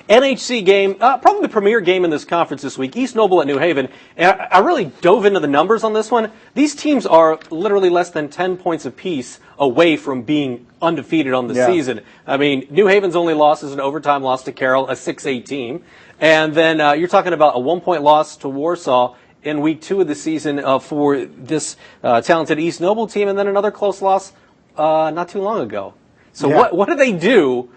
NHC game, probably the premier game in this conference this week, East Noble at New Haven. And I really dove into the numbers on this one. These teams are literally less than 10 points apiece away from being undefeated on the season. I mean, New Haven's only loss is an overtime loss to Carroll, a 6A team. And then you're talking about a 1-point loss to Warsaw in week 2 of the season for this talented East Noble team, and then another close loss not too long ago. So what do they do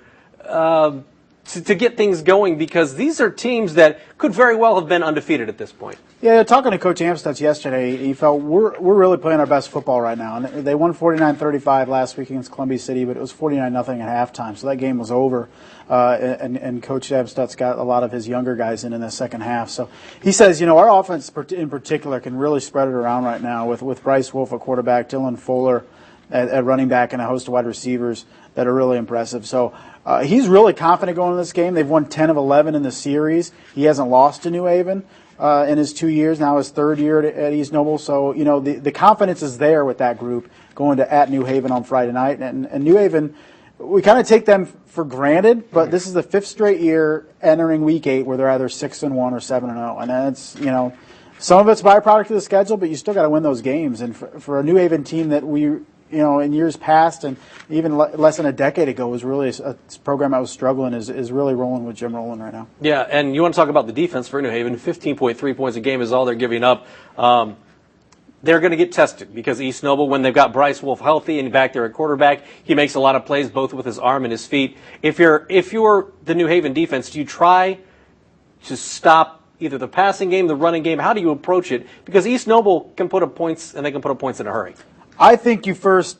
to get things going? Because these are teams that could very well have been undefeated at this point. Yeah, talking to Coach Amstutz yesterday, he felt we're really playing our best football right now. And they won 49-35 last week against Columbia City, but it was 49-0 at halftime, so that game was over. And Coach Amstutz got a lot of his younger guys in the second half. So he says, our offense in particular can really spread it around right now with Bryce Wolf at quarterback, Dylan Fuller at running back, and a host of wide receivers that are really impressive. So he's really confident going into this game. They've won 10 of 11 in the series. He hasn't lost to New Haven in his 2 years, now his third year at East Noble. So, the confidence is there with that group going to at New Haven on Friday night. And New Haven, we kind of take them for granted, but this is the 5th straight year entering week 8 where they're either 6-1 or 7-0. And that's, some of it's byproduct of the schedule, but you still got to win those games. And for a New Haven team that we in years past and even less than a decade ago was really a program that was struggling is really rolling with Jim Rowland right now. Yeah, and you want to talk about the defense for New Haven. 15.3 points a game is all they're giving up. They're going to get tested because East Noble, when they've got Bryce Wolf healthy and back there at quarterback, he makes a lot of plays both with his arm and his feet. If you're the New Haven defense, do you try to stop either the passing game, the running game? How do you approach it? Because East Noble can put up points, and they can put up points in a hurry. I think you first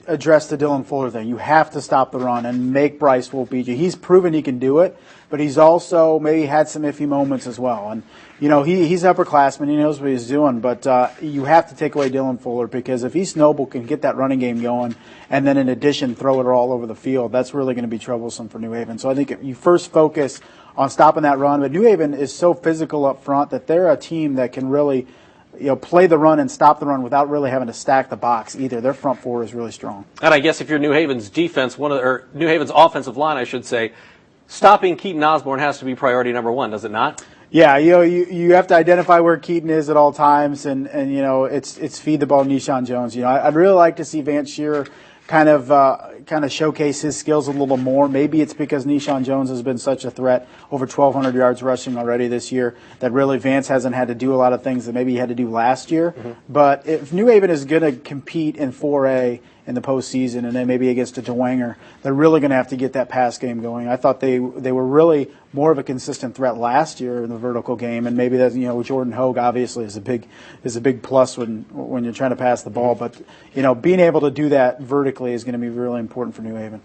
address the Dylan Fuller thing. You have to stop the run and make Bryce Wolf beat you. He's proven he can do it, but he's also maybe had some iffy moments as well. And, he's upperclassman. He knows what he's doing, but you have to take away Dylan Fuller because if East Noble can get that running game going and then in addition throw it all over the field, that's really going to be troublesome for New Haven. So I think if you first focus on stopping that run, but New Haven is so physical up front that they're a team that can really play the run and stop the run without really having to stack the box either. Their front four is really strong. And I guess if you're New Haven's defense, or New Haven's offensive line, I should say, stopping Keaton Osborne has to be priority number 1, does it not? Yeah, you have to identify where Keaton is at all times, and it's feed the ball Nishan Jones. I'd really like to see Vance Shearer kind of showcase his skills a little more. Maybe it's because Nishan Jones has been such a threat, over 1,200 yards rushing already this year, that really Vance hasn't had to do a lot of things that maybe he had to do last year. Mm-hmm. But if New Haven is going to compete in 4A in the postseason and then maybe against a Dwenger, they're really going to have to get that pass game going. I thought they were really more of a consistent threat last year in the vertical game, and maybe that Jordan Hogue obviously is a big plus when you're trying to pass the ball. But being able to do that vertically is going to be really important for New Haven.